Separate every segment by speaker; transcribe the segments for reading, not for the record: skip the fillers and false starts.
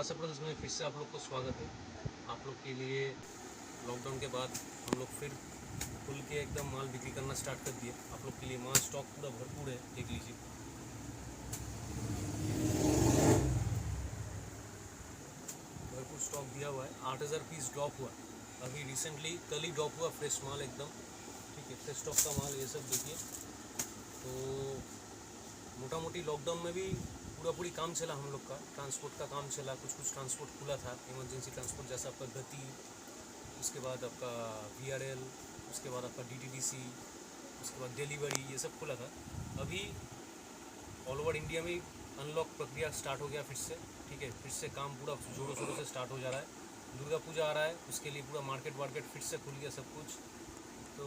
Speaker 1: दास अप्रैल्स में फिर से आप लोग को स्वागत है। आप लोग के लिए लॉकडाउन के बाद हम लोग फिर खुल के एकदम माल बिक्री करना स्टार्ट कर दिए। आप लोग के लिए माल स्टॉक पूरा भरपूर है, देख लीजिए। भरपूर स्टॉक दिया हुआ है। 8000 पीस ड्रॉप हुआ अभी रिसेंटली, कल ही ड्रॉप हुआ फ्रेश माल एकदम, ठीक है। फ्रेश स्टॉक का माल ये सब देखिए। तो मोटा मोटी लॉकडाउन में भी पूरी काम चला हम लोग का, ट्रांसपोर्ट का काम चला। कुछ ट्रांसपोर्ट खुला था, इमरजेंसी ट्रांसपोर्ट, जैसा आपका गति, उसके बाद आपका VRL, उसके बाद आपका DTDC, उसके बाद डिलीवरी, ये सब खुला था। अभी ऑल ओवर इंडिया में अनलॉक प्रक्रिया स्टार्ट हो गया फिर से, ठीक है। फिर से काम पूरा जोरों शोरों से स्टार्ट हो जा रहा है। दुर्गा पूजा आ रहा है, उसके लिए पूरा मार्केट फिर से खुल गया सब कुछ। तो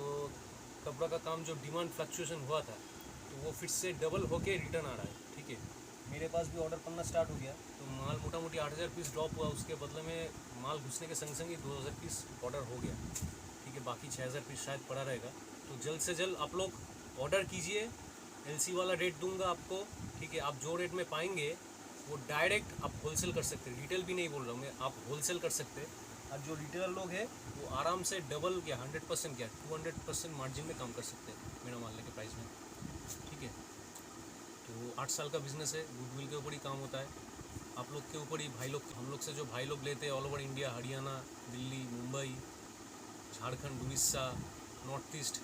Speaker 1: कपड़ा का काम जो डिमांड फ्लक्चुएशन हुआ था, तो वो फिर से डबल होके रिटर्न आ रहा है, ठीक है। मेरे पास भी ऑर्डर पड़ना स्टार्ट हो गया। तो माल मोटा मोटी 8000 पीस ड्रॉप हुआ, उसके बदले में माल घुसने के संग संग ही 2000 पीस ऑर्डर हो गया, ठीक है। बाकी 6000 पीस शायद पड़ा रहेगा। तो जल्द से जल्द आप लोग ऑर्डर कीजिए। LC वाला रेट दूंगा आपको, ठीक है। आप जो रेट में पाएंगे वो डायरेक्ट आप होलसेल कर सकते हैं, रिटेल भी नहीं बोल रहा हूँ मैं, आप होलसेल कर सकते हैं। और जो रिटेलर लोग हैं वो आराम से डबल क्या 100% क्या 200% मार्जिन में काम कर सकते हैं मेरा माल के प्राइस में, ठीक है। तो 8 साल का बिजनेस है, गुडविल के ऊपर ही काम होता है। आप लोग के ऊपर ही भाई लोग, हम लोग से जो भाई लोग लेते हैं all over India, Haryana, Delhi, Mumbai, Jharkhand, Orissa, north east,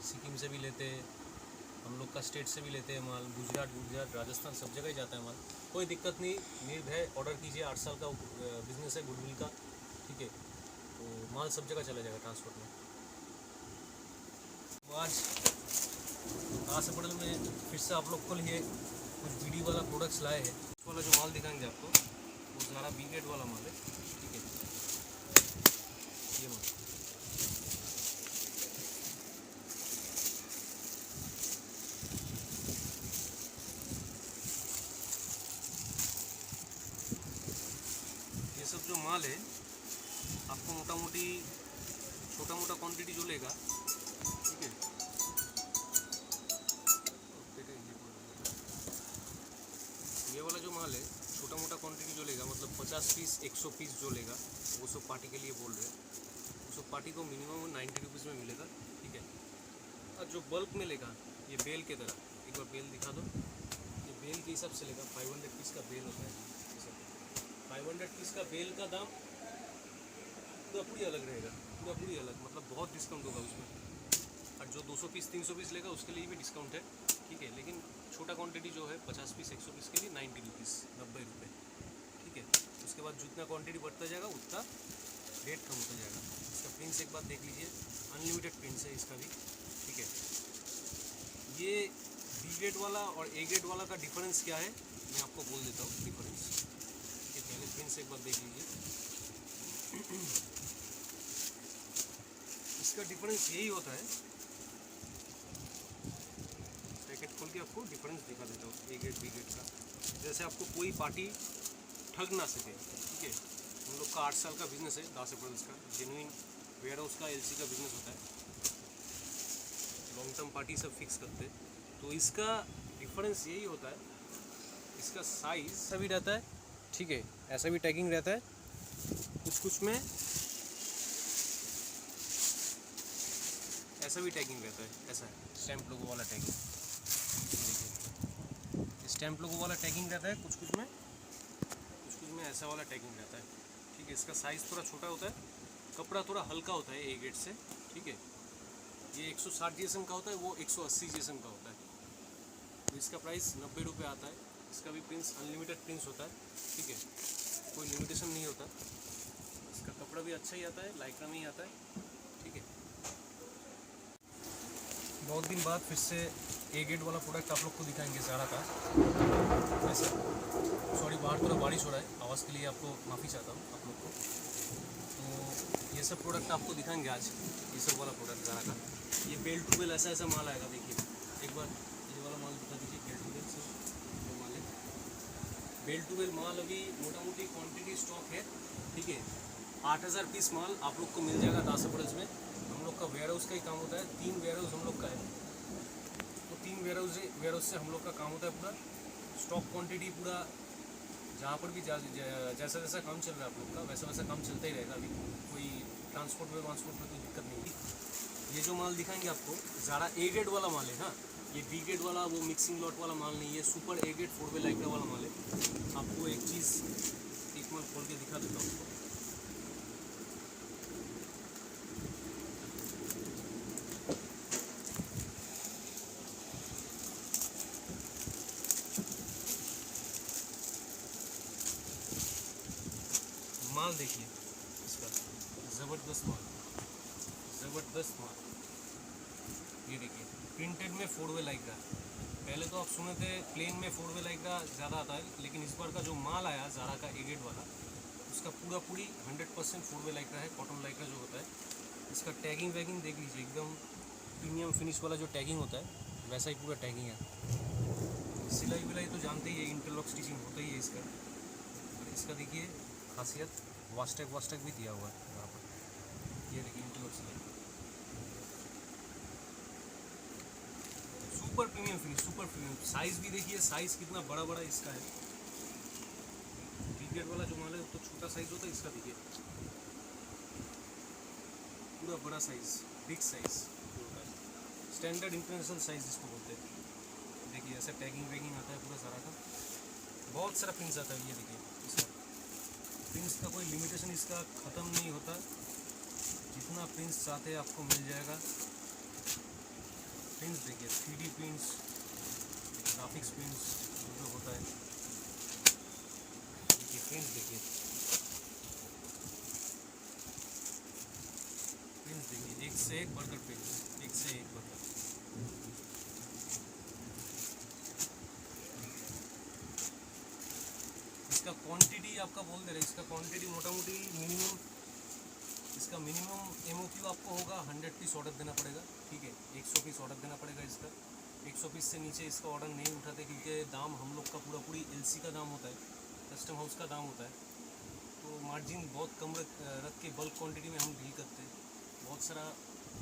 Speaker 1: Sikkim से भी लेते हैं, हम लोग का स्टेट से भी लेते हैं माल, गुजरात, राजस्थान, सब जगह ही जाता है माल। कोई दिक्कत नहीं, निर्भय ऑर्डर कीजिए। 8 साल का बिजनेस है गुडविल का, ठीक है। तो माल सब जगह चला जाएगा ट्रांसपोर्ट में। तो आज दास अप्रैल में फिर से आप लोग को लिए कुछ BD वाला प्रोडक्ट्स लाए हैं। इस वाला जो माल दिखाएंगे आपको वो सारा B ग्रेड वाला माल है, ठीक है। ये माल सब जो माल है आपको मोटा मोटी छोटा मोटा क्वांटिटी जो लेगा, ठीक है। ये वाला जो माल है छोटा मोटा क्वांटिटी जो लेगा, मतलब 50 पीस 100 पीस जो लेगा, वो सब पार्टी के लिए बोल रहे हैं। वो सब पार्टी को मिनिमम 90 रुपीज़ में मिलेगा, ठीक है। और जो बल्क में लेगा, ये बेल के तरह, एक बार बेल दिखा दो। ये बेल के हिसाब से लेगा, 500 पीस का बेल होता है। 500 पीस का बेल का दाम पूरी अलग रहेगा, पूरी अलग, मतलब बहुत डिस्काउंट होगा उसमें। और जो 200 पीस 300 पीस लेगा उसके लिए भी डिस्काउंट है, ठीक है। लेकिन छोटा क्वांटिटी जो है 50 पीस 100 पीस के लिए 90 रुपीज़, 90 रुपये, ठीक है। उसके बाद जितना क्वांटिटी बढ़ता जाएगा उतना रेट कम होता जाएगा। इसका प्रिंट्स एक बार देख लीजिए, अनलिमिटेड प्रिंट्स है इसका भी, ठीक है। ये B ग्रेड वाला और A ग्रेड वाला का डिफरेंस क्या है मैं आपको बोल देता हूँ डिफरेंस, ठीक है। पहले प्रिंट्स एक बार देख लीजिए। इसका डिफरेंस यही होता है, पैकेट खोल के आपको डिफरेंस दिखा देता हूँ A ग्रेड B ग्रेड का। जैसे आपको कोई पार्टी ठग ना सके, ठीक है। हम लोग का 8 साल का बिजनेस है दास अप्रैल्स का, जेन्युइन वेयर हाउस का LC का बिजनेस होता है। लॉन्ग टर्म पार्टी सब फिक्स करते हैं। तो इसका डिफरेंस यही होता है, इसका साइज ऐसा भी रहता है, ठीक है। ऐसा भी टैगिंग रहता है, कुछ में ऐसा भी टैगिंग रहता है, ऐसा है स्टैम्प लोगो वाला टैगिंग, देखिए स्टैम्प लोगो वाला टैगिंग रहता है। कुछ में ऐसा वाला टैगिंग रहता है, ठीक है। इसका साइज़ थोड़ा छोटा होता है, कपड़ा थोड़ा हल्का होता है A ग्रेड से, ठीक है। ये 160 GSM का होता है, वो 180 GSM का होता है। तो इसका प्राइस 90 रुपये आता है। इसका भी प्रिंट्स अनलिमिटेड प्रिंट्स होता है, ठीक है। कोई लिमिटेशन नहीं होता। इसका कपड़ा भी अच्छा ही आता है, लाइक्रा में ही आता है, ठीक है। बहुत दिन बाद फिर से A ग्रेड वाला प्रोडक्ट आप लोग को दिखाएंगे ज़ारा का। ऐसा सॉरी, बाहर थोड़ा बारिश हो रहा है, आवाज़ के लिए आपको माफ़ी चाहता हूँ आप लोग को। तो ये सब प्रोडक्ट आपको दिखाएंगे आज, ये सब वाला प्रोडक्ट ज़ारा का। ये बेल टू बेल ऐसा माल आएगा, देखिए एक बार ये वाला माल दिखा दीजिए। बेल टू बेल से जो माल है, बेल टू बेल माल अभी मोटा मोटी क्वान्टिटी स्टॉक है, ठीक है। 8000 पीस माल आप लोग को मिल जाएगा दास अप्रैल्स में। हम लोग का वेयर हाउस का ही काम होता है, 3 वेयर हाउस हम लोग का है। तो 3 वेयर हाउस से हम लोग का काम होता है। पूरा स्टॉक क्वांटिटी पूरा जहाँ पर भी जैसा जैसा काम चल रहा है आप लोग का वैसा वैसा काम चलता ही रहेगा। अभी कोई ट्रांसपोर्ट में कोई दिक्कत नहीं होगी। ये जो माल दिखाएंगे आपको ज़्यादा ए ग्रेड वाला माल है। हाँ, ये बी ग्रेड वाला वो मिक्सिंग लॉट वाला माल नहीं है, super A grade 4 way Lycra वाला माल है। आपको एक चीज़ एक माल खोल के दिखा देता हूँ। माल देखिए इसका, ज़बरदस्त माल, ज़बरदस्त माल। ये देखिए प्रिंटेड में 4 वे लाइक्रा। पहले तो आप सुने थे प्लेन में 4 वे लाइक्रा ज़्यादा आता है, लेकिन इस बार का जो माल आया ज़ारा का ए ग्रेड वाला, उसका पूरी 100% 4 वे लाइक्रा है, कॉटन लाइक्रा जो होता है। इसका टैगिंग वैगिंग देख लीजिए, एकदम प्रीमियम फिनिश वाला जो टैगिंग होता है वैसा ही पूरा टैगिंग है। सिलाई विलाई तो जानते ही है, इंटरलॉक स्टिचिंग होता ही है इसका। इसका देखिए खासियत, वास्टैग भी दिया हुआ है यहाँ पर। ये देखिए इंटरलॉक सिलाई, super premium finish, super premium. Size भी देखिए, साइज़ कितना बड़ा बड़ा इसका है। बी ग्रेड वाला जो माल है तो छोटा साइज़ होता है, इसका देखिए पूरा बड़ा साइज़, बिग साइज़ होता है, स्टैंडर्ड इंटरनेशनल साइज़ जिसको बोलते हैं। देखिए ऐसा टैगिंग वैगिंग आता है पूरा सारा का, बहुत सारा प्रिंट्स आता है। ये देखिए इसका प्रिंट्स का कोई लिमिटेशन इसका ख़त्म नहीं होता, जितना प्रिंट्स चाहते हैं आपको मिल जाएगा। प्रिंट्स देखिए, 3D प्रिंट्स, ग्राफिक्स प्रिंट्स जो होता है, देखिए प्रिंट्स देखिए, प्रिंट्स देखिए, एक से एक बढ़कर प्रिंट्स, एक से एक बढ़कर। इसका क्वांटिटी आपका बोल दे रहे, इसका क्वांटिटी मोटा मोटी मिनिमम, इसका मिनिमम MOQ आपको होगा 100 पीस ऑर्डर देना पड़ेगा। ठीक है, 100 पीस ऑर्डर देना पड़ेगा इसका। 100 पीस से नीचे इसका ऑर्डर नहीं उठाते, क्योंकि दाम हम लोग का पूरी LC का दाम होता है, कस्टम हाउस का दाम होता है, तो मार्जिन बहुत कम रख के बल्क क्वांटिटी में हम डील करते हैं। बहुत सारा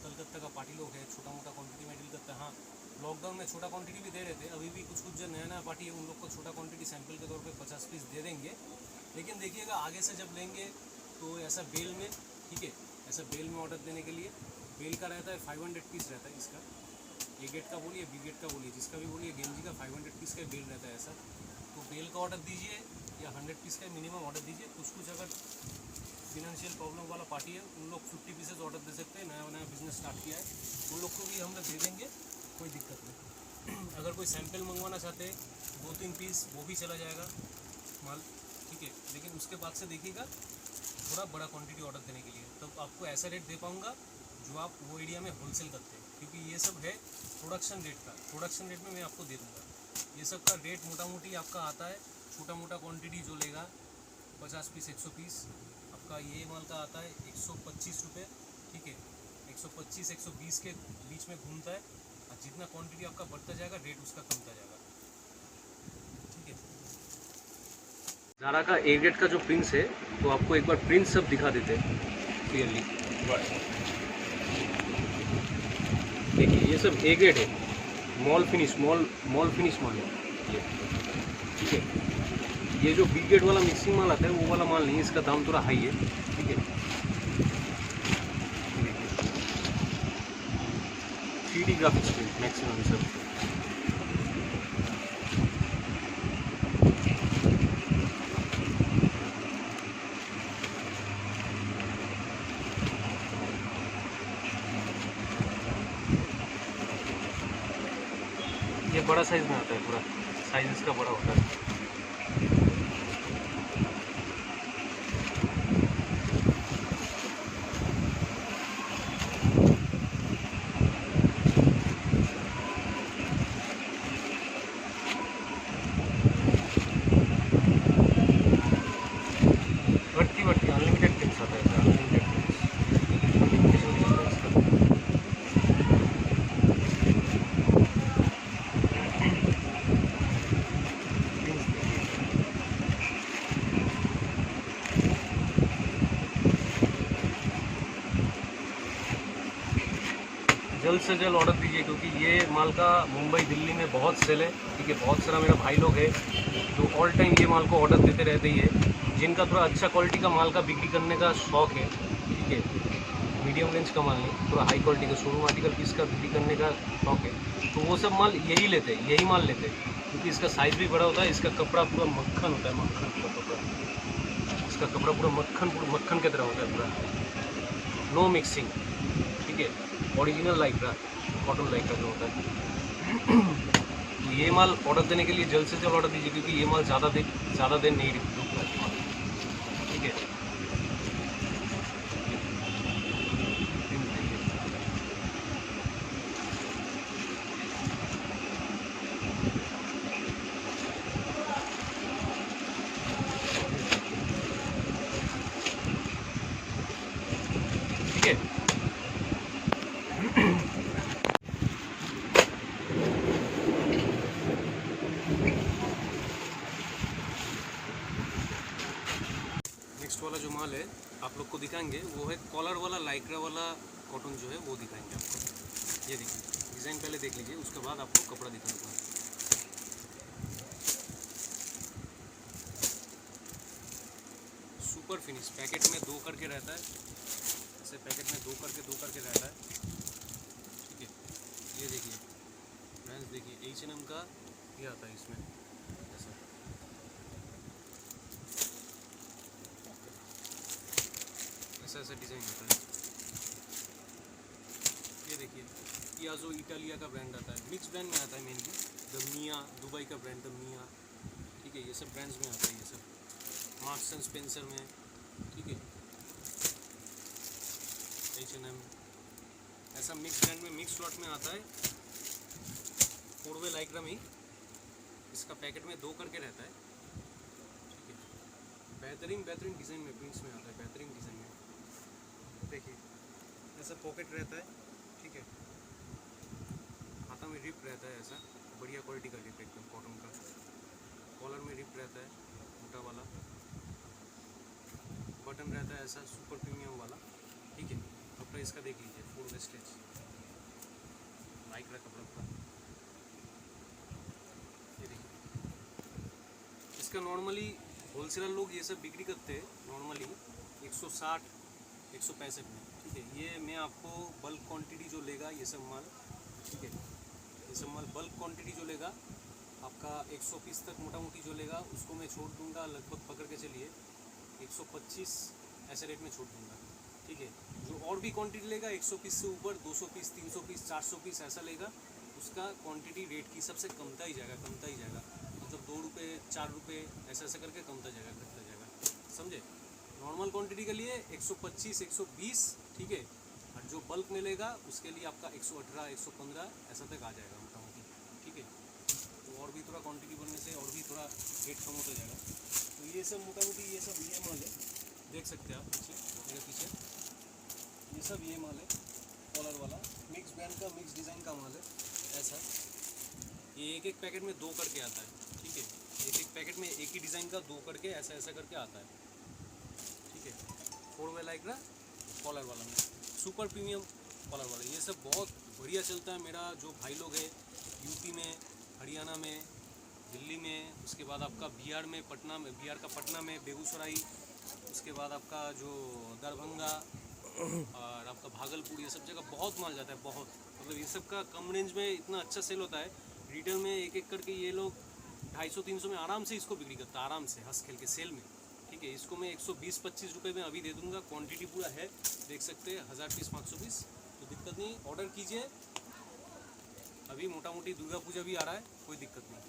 Speaker 1: कलकत्ता का पार्टी लोग है, छोटा मोटा क्वांटिटी में डील करते हैं। हाँ, लॉकडाउन में छोटा क्वांटिटी भी दे रहे थे, अभी भी कुछ जो नया पार्टी है उन लोग को छोटा क्वांटिटी सैंपल के तौर पे 50 पीस दे देंगे। लेकिन देखिएगा आगे से जब लेंगे तो ऐसा बेल में, ठीक है, ऐसा बेल में ऑर्डर देने के लिए बेल का रहता है 500 पीस रहता है इसका। ए ग्रेड का बोलिए, बी ग्रेड का बोलिए, जिसका भी बोलिए, गेंजी का 500 पीस का बेल रहता है ऐसा। तो बेल का ऑर्डर दीजिए या 100 पीस का मिनिमम ऑर्डर दीजिए। कुछ अगर फिनेंशियल प्रॉब्लम वाला पार्टी है उन लोग 50 पीसेज ऑर्डर दे सकते हैं, नया बिजनेस स्टार्ट किया है, उन लोग को भी हम लोग दे देंगे, कोई दिक्कत नहीं। अगर कोई सैंपल मंगवाना चाहते हैं 2-3 पीस, वो भी चला जाएगा माल, ठीक है। लेकिन उसके बाद से देखिएगा थोड़ा बड़ा क्वांटिटी ऑर्डर देने के लिए, तब आपको ऐसा रेट दे पाऊँगा जो आप वो एरिया में होलसेल करते हैं, क्योंकि ये सब है प्रोडक्शन रेट का। प्रोडक्शन रेट में मैं आपको दे दूँगा। ये सब का रेट मोटा मोटी आपका आता है, छोटा मोटा क्वांटिटी जो लेगा 50 पीस 100 पीस, आपका ये माल का आता है 125 रुपये, ठीक है। 125-120 के बीच में घूमता है, और जितना क्वांटिटी आपका बढ़ता जाएगा रेट उसका कमता जाएगा, ठीक है। ज़ारा का ए ग्रेड का जो प्रिंट्स है, तो आपको एक बार प्रिंट सब दिखा देते हैं क्लियरली। देखिए ये सब ए ग्रेड है, मॉल फिनिश माल है ये, ठीक है। ये जो बी ग्रेड वाला मिक्सिंग माल आता है वो वाला माल नहीं है, इसका दाम थोड़ा हाई है, ठीक है। 3D ग्राफिक्स प्रिंट मैक्सिमम सब। ये बड़ा साइज में आता है, पूरा साइज इसका बड़ा होता है। बढ़ती अनलिमिटेड पिक्स आता है, अनलिमिटेड जल्द से जल्द ऑर्डर दीजिए, क्योंकि ये माल का मुंबई दिल्ली में बहुत सेल है, ठीक है। बहुत सारा मेरा भाई लोग है जो ऑल टाइम ये माल को ऑर्डर देते रहते ही है, जिनका थोड़ा अच्छा क्वालिटी का माल का बिक्री करने का शौक है, ठीक है, मीडियम रेंज का माल नहीं, थोड़ा हाई क्वालिटी का शोरूम आर्टिकल पीस का बिक्री करने का शौक है, तो वो सब माल यही लेते हैं, यही माल लेते हैं, क्योंकि इसका साइज़ भी बड़ा होता है, इसका कपड़ा पूरा मक्खन होता है, मक्खन पूरा कपड़ा, इसका कपड़ा पूरा मक्खन की तरह होता है पूरा, नो मिक्सिंग, ठीक है, ओरिजिनल लाइक्रा, कॉटन लाइक्रा जो होता है। तो ये माल ऑर्डर देने के लिए जल्द से जल्द ऑर्डर दीजिए, क्योंकि ये माल ज़्यादा देर नहीं रुकता है, ठीक है। ठीक है, नेक्स्ट वाला जो माल है आप लोग को दिखाएंगे वो है कॉलर वाला लाइक्रा वाला कॉटन जो है वो दिखाएंगे आपको। ये देखिए डिज़ाइन पहले देख लीजिए, उसके बाद आपको कपड़ा दिखाऊंगा। सुपर फिनिश, पैकेट में 2 करके रहता है, ऐसे पैकेट में 2 करके रहता है, ठीक है। ये देखिए ब्रांड्स देखिए, H&M का ये आता है इसमें, ऐसा ऐसा ऐसा डिज़ाइन होता है। ये देखिए पियाजो इटालिया का ब्रांड आता है, मिक्स ब्रांड में आता है मेनली, द मिया, दुबई का ब्रांड द मिया, ठीक है, ये सब ब्रांड्स में आता है, ये सब मार्क्स एंड स्पेंसर में, ठीक है, H&M, ऐसा मिक्स ब्रांड में मिक्स लॉट में आता है, 4 वे लाइक्रा में ही, इसका पैकेट में 2 करके रहता है, ठीक है, बेहतरीन डिज़ाइन में प्रिंट्स में आता है, बेहतरीन डिज़ाइन में। देखिए ऐसा पॉकेट रहता है, ठीक है, हाथा में रिप रहता है, ऐसा बढ़िया क्वालिटी का रिप एकदम कॉटन का, कॉलर में रिप रहता है मोटा वाला, बटन रहता है ऐसा सुपर प्रीमियम वाला, ठीक है। कपड़ा इसका देख लीजिए, 4 वेस्टेज लाइक्रा कपड़ा पूरा। ये देखिए इसका नॉर्मली होलसेलर लोग ये सब बिक्री करते हैं नॉर्मली 160 165 में, ठीक है। ये मैं आपको बल्क क्वांटिटी जो लेगा ये सब माल, ठीक है, ये सब माल बल्क क्वांटिटी जो लेगा आपका 100 पीस तक मोटा मोटी जो लेगा उसको मैं छोड़ दूंगा, लगभग पकड़ के चलिए 125 ऐसे रेट में छोड़ दूंगा, ठीक है। जो और भी क्वांटिटी लेगा 100 पीस से ऊपर 200 पीस 300 पीस 400 पीस ऐसा लेगा, उसका क्वांटिटी रेट की सबसे कमता ही जाएगा, मतलब 2 रुपये 4 रुपये ऐसा ऐसा करके कमता जाएगा, समझे। नॉर्मल क्वांटिटी के लिए 125 120, ठीक है, और जो बल्क में लेगा उसके लिए आपका 118 115 ऐसा तक आ जाएगा मोटा मोटी, ठीक है। तो और भी थोड़ा क्वांटिटी बनने से और भी थोड़ा रेट कम होता जाएगा। तो ये सब मोटा मोटी ये सब ये माल है, देख सकते हैं आप पीछे, मेरे पीछे ये सब ये माल है, कॉलर वाला मिक्स ब्रांड का मिक्स डिज़ाइन का माल है, ऐसा ये एक पैकेट में 2 करके आता है, ठीक है, एक पैकेट में एक ही डिज़ाइन का 2 करके ऐसा ऐसा करके आता है, ठीक है। 4 वे लाइक्रा कॉलर वाला में सुपर प्रीमियम कॉलर वाला, ये सब बहुत बढ़िया चलता है। मेरा जो भाई लोग है यूपी में, हरियाणा में, दिल्ली में, उसके बाद आपका बिहार में, पटना में, बिहार का पटना में, बेगूसराय, उसके बाद आपका जो दरभंगा और आपका भागलपुर, ये सब जगह बहुत माल जाता है, बहुत, मतलब ये सब का कम रेंज में इतना अच्छा सेल होता है। रिटेल में एक एक करके ये लोग 250-300 में आराम से इसको बिक्री करता है, आराम से हंस खेल के सेल में, ठीक है। इसको मैं 120-25 रुपये में अभी दे दूंगा, क्वांटिटी पूरा है, देख सकते हैं 1000 पीस 500 पीस, तो दिक्कत नहीं, ऑर्डर कीजिए। अभी मोटा मोटी दुर्गा पूजा भी आ रहा है, कोई दिक्कत नहीं।